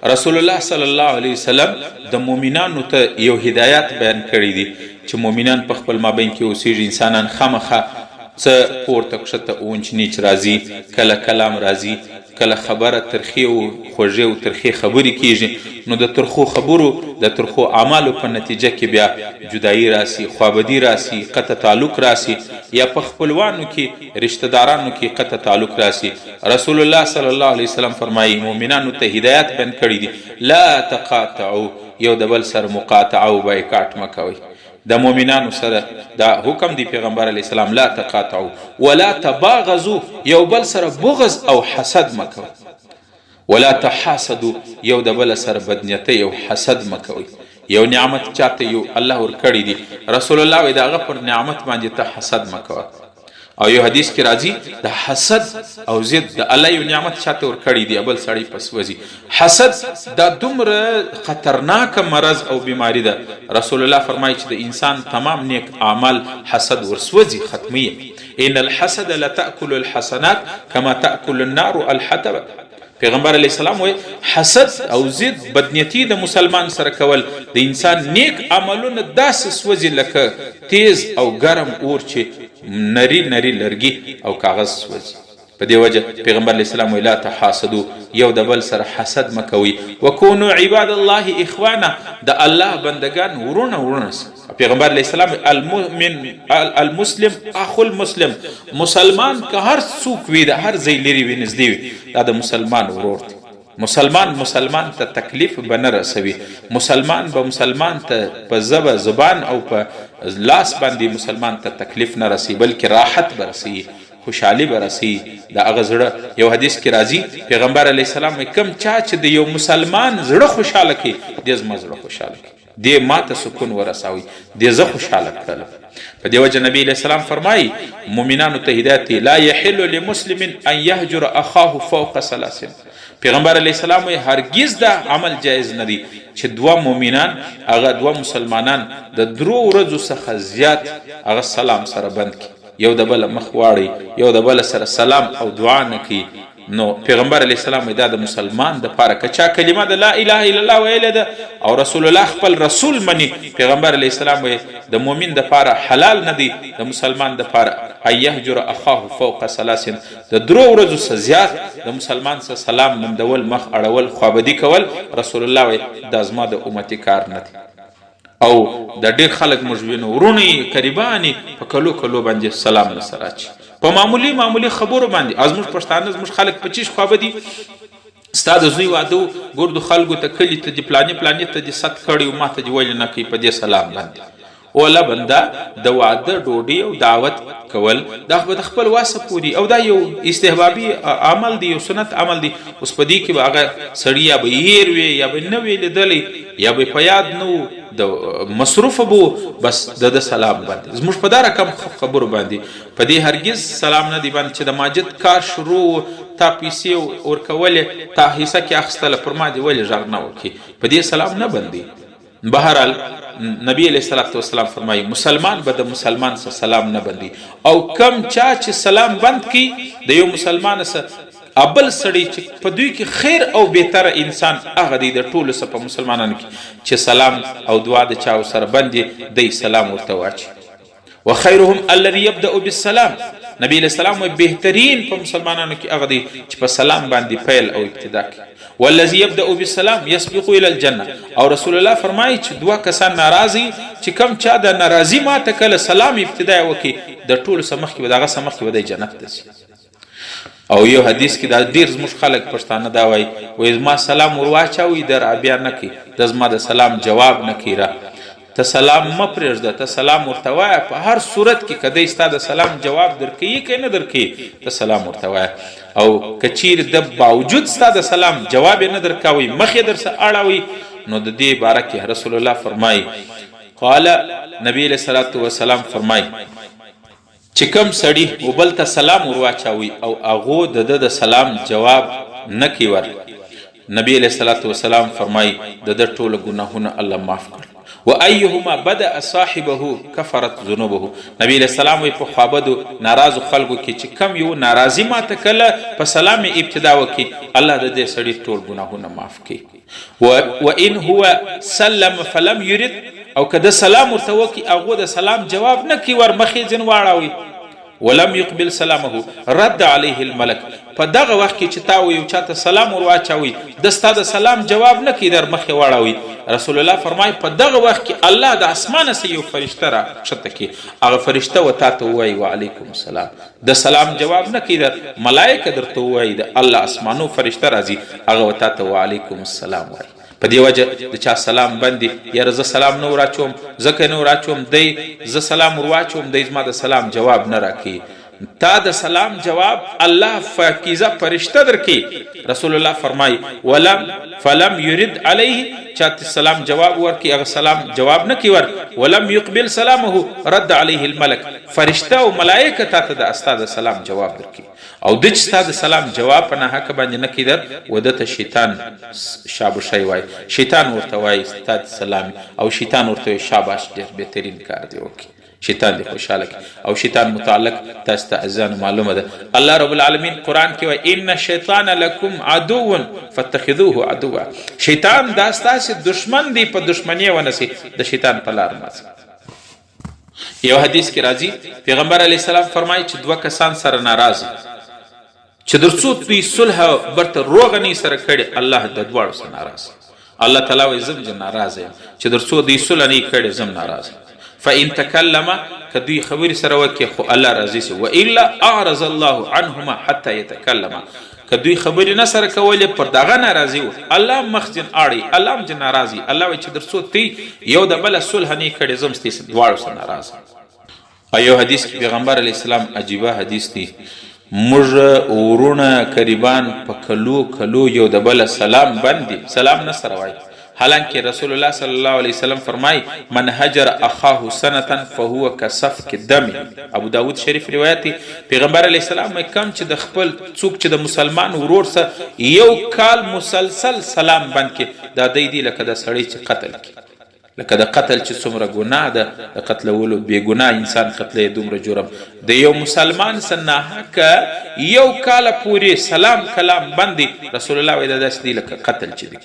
رسول الله صلی الله علیه وسلم د مؤمنانو ته یو هدایت بیان کړی دی چې مؤمنان په خپل مابین کې اوسېږي، انسانان خامخا څه پورته کښته اونچ نیچ راځي، کله کلام راځي، کله خبره ترخې او خوږې او ترخې خبرې کیږي، نو د ترخو خبرو د ترخو اعمالو په نتیجه کې بیا جدایي راسي، خوابدي راسي، قطع تعلق راسي، یا په خپلوانو کې رشتہ دارانو کې قطع تعلق راسي. رسول الله صلی الله علیه وسلم فرمایي مؤمنانو ته هدایت بیان کړی دي، لا تقاطعوا، یو د بل سره مقاطعه او بایکاټ مه کوئ. د مؤمنانو سره دا حکم دی پیغمبر علیه السلام، لا تقاطعوا ولا تباغضوا، یو بل سره بغض او حسد مه کوئ. ولا تحاسدوا، یو د بل سره بدنیتۍ او حسد مه کوئ. یو نعمت چاته یو الله ورکړی دی، رسول الله وایي د هغه پر نعمت باندې ته حسد مه کوه. او یو حدیث کې راځي د حسد او ضد د الله یو نعمت چاته ورکړی دی بل سړی پس وځي. حسد دا دومره خطرناکه مرض او بیماری ده، رسول الله فرمایي چې د انسان تمام نیک اعمال حسد ورسوځي، ختمي. ان الحسد لتأكل الحسنات كما تأكل النار الحطب. پیغمبر علیه السلام وایي حسد او ضد بدنیتی د مسلمان سره کول د انسان نیک عملونه داسې سوځي لکه تیز او ګرم اور چې نری نری لرګي او کاغذ سوځي. په دې وجه پیغمبر علیه السلام وایي لا تحاسدوا، یو د بل سره حسد مه کوئ. وکونوا عباد الله اخوانا، د الله بندگان ورونه ورونه. پیغمبر علیه السلام المؤمن المسلم اخو المسلم، مسلمان که هر څوک وي د هر ځای لرې وي نږدې وي، دا د مسلمان ورور دی. مسلمان ته تکلیف به نه رسوي، مسلمان به مسلمان ته په ژبه زبان او په لاس باندې مسلمان ته تکلیف نه رسي، بلکې راحت به رسي، خوشحالي به رسي د هغه زړه. یو حدیث کې راځي پیغمبر علیه السلام کم چا چې د یو مسلمان زړه خوشحاله کړي، دې زما زړه خوشحاله کړي، دې ما ته سکون ورسوي، دې زه خوشحاله کړلم. په دې وجه نبی علیه السلام فرمایي مؤمنانو ته هدایت دی، لا یحل لمسلم ان یهجر اخاه فوق ثلاث. پیغمبر علیه السلام وایي هرگز دا عمل جایز نه دی چې دوه مؤمنان هغه دوه مسلمانان د درو ورځو څخه زیات هغه سلام سره بند کړي، یو د بل مخ واړي، یو د بل سره سلام او دعا نه کوي. نو پیغمبر علیه السلام دا د مسلمان د پاره کچا کلمه د لا اله الا الله ویل ده او رسول الله خپل رسول مني، پیغمبر علیه السلام وی د مؤمن د پاره حلال نه دی د مسلمان د پاره ایهجر اخاه فوق ثلاث، د درو ورځو څخه زیات د مسلمان سره سلام لمدول، مخ اړول، خوابدي کول. رسول الله وی دا زما د امتی کار نه دی. او د ډیر خلک مجبین ورونی قریبانی په کلو کلو باندې سلام نه سره اچي، په معمولی خبرو باندې. ازموږ پښتانه زموږ خلک په چیش خوابدي، ستا د زوی واده ګردو خلکو ته کلي ته دي پلانې ته دي ست کړی او ما ته دي ولې نه کوي په دې سلام باندې. اوله بنده د واده ډوډۍ او دعوت کول دا به د خپل واسه پوري او دا یو استحبابي عمل دی، یو سنت عمل دی. اوس په دې کې به هغه سړی یا به هیر وي یا به نه وي لیدلی یا به په یاد نه د مصروف بو، بس د سلام باندې زموږ په دا رقم خبرو باندې په دې هرگز سلام نه دی باندې چې د ماجد کار شروع تا پیسې ورکولې تا حصه کې اخیستله پر ما دې ولې غږ نه وکړي، په دې سلام نه بندي. بهرحال نبی علیه الصلاة والسلام فرمایي مسلمان به د مسلمان سره سلام نه بندي، او کم چا چې سلام بند کی د یو مسلمان سره ابل سړی چې په دوی کې خیر او بهتره انسان هغه دی د ټولو سره په مسلمانانو کې چې سلام او دعا د چا سره بندي دی سلام ورته واچي. وخيرهم الذي يبدأ بالسلام، نبی علیہ السلام بهترین په مسلمانانو کې هغه دی چې په سلام باندې پیل او ابتدا کوي. والذي يبدأ بالسلام يسبق الى الجنه، او رسول الله فرمایي چې دوه کسان ناراضي چې کم چا د ناراضي ماته کله سلام ابتدا وکي د ټولو سمخ کې دغه سمخ کې ودی جنت ته. او یو حدیث کې دا ډیر زموږ خلک پښتانه دا وایي ما سلام ورواچوي در بیا نه کوي، د زما د سلام جواب نه کوي. ته سلام مه پرېږده، ته سلام ورته وایه په هر صورت کې، که دی ستا د سلام جواب درکوي که نه درکوي ته سلام ورته وایه. او که چیرې د باوجود ستا د سلام جواب یې نه درکوي مخ یې درسه اړوي، نو د دې باره کې رسول الله فرمایي قال نبی علیه الصلاة والسلام فرمایي چې کوم سړي و بل ته سلام ورواچوي او هغو د سلام جواب نه کوي، نبی علیه الصلاة والسلام فرمایي د ټوله ګناهونه الله معاف کړ. و ایهما بدأ صاحبه کفرت ذنوبه. نبی علیہ السلام وی په خوابدو ناراضو خلکو کې چې کم یو ناراضي ماته کله په سلام ابتدا وکړي الله د دې سړي ټول ګناهونه معاف کړي. و ان هو سلم فلم يرد، او که د سلام ورته وکړي هغه د سلام جواب نه کوي ورمخې ځین واړوي، ولم يقبل سلامه رد عليه الملك، په دغه وخت کې چې تا یو چاته سلام ور واچوي د ستا د سلام جواب نه کوي در مخې واړوي، رسول الله فرمایي په دغه وخت کې الله د اسمانه سه یو فرشته را کښته کړي، هغه فرشته و تا ته ووایي وعلیکم السلام، د سلام جواب نه کوي، د ملایکه درته ووایي د الله اسمانو فرشته راځي هغه و تا ته وعلیکم السلام وایي. په دې وجه د چا سلام بندي یاره زه سلام نه وراچوم ځکه نه وراچوم دی زه سلام ورواچوم دی زما د سلام جواب نه راکوي، تا د سلام جواب الله فاکیزه فرشته درکړي. رسول الله فرمایي فلم يرد علیه، چاته سلام جواب ورکړي هغه سلام جواب نه کوي ولم يقبل سلامه رد علیه الملک، فرشته او ملائکه تا ته د استاد سلام جواب درکړي او د چې ستا د سلام جواب په ناحقه باندې نه کوي در و دته شیطان شابوشی وایي، شیطان ورته وایي ستا د سلام، او شیطان ورته وایي شاباش ډېر بهترین کار دی وکړي، شیطان دی خوشحاله کی. او شیطان متعلق تاسو ته اذان معلومه ده الله رب العالمین قرآن کې وایي ان الشیطان لکم عدو فاتخذوه عدوا، شیطان دا ستاسو دشمن دی په دشمنی ونسي د شیطان په لار ماځي. یو حدیث کې راځي پیغمبر علیه السلام فرمایي چې دوه کسان سره ناراض چې درڅو دوی صلح برته روغنی سره کړي الله د دواړو سره ناراض، الله تعالی وایي زم ناراض یم چې درڅو دوی صلح نه کړي زم ناراض. فإن تكلم كدوی خبر سره وکي خو الله راضي سي، والا اعرض الله عنهما حتى يتكلم، کدوی خبر نه سره کولې پر دغه ناراضي و الله مخزن اړي الله هم ناراضي، الله وایي چې درڅو تی یو د بل صلح نه کړي زم ستې دواړو سره ناراض. ایو حدیث کې پیغمبر علی السلام عجیبه حدیث دی، موږ ورونه قریبان په کلو یو د بل سلام باندې سلام نه سره وایي، حالانکه رسول الله صلی الله علیه وسلم فرمای من هجر اخاه سنه فهو كسفك الدم. ابو داود شریف روایت پیغمبر علیه السلام کم چې د خپل څوک چې د مسلمان ورور سره یو کال مسلسل سلام بند کې دا دی لکه د سړی چې قتل کی، لکه د قتل چې څومره ګناه ده د قتلولو بې ګناه انسان قتلې دومره جرم، د یو مسلمان سره ناحقه یو کال پورې سلام کلام بندي رسول الله وایي دا داسې دی لکه قتل چې دی.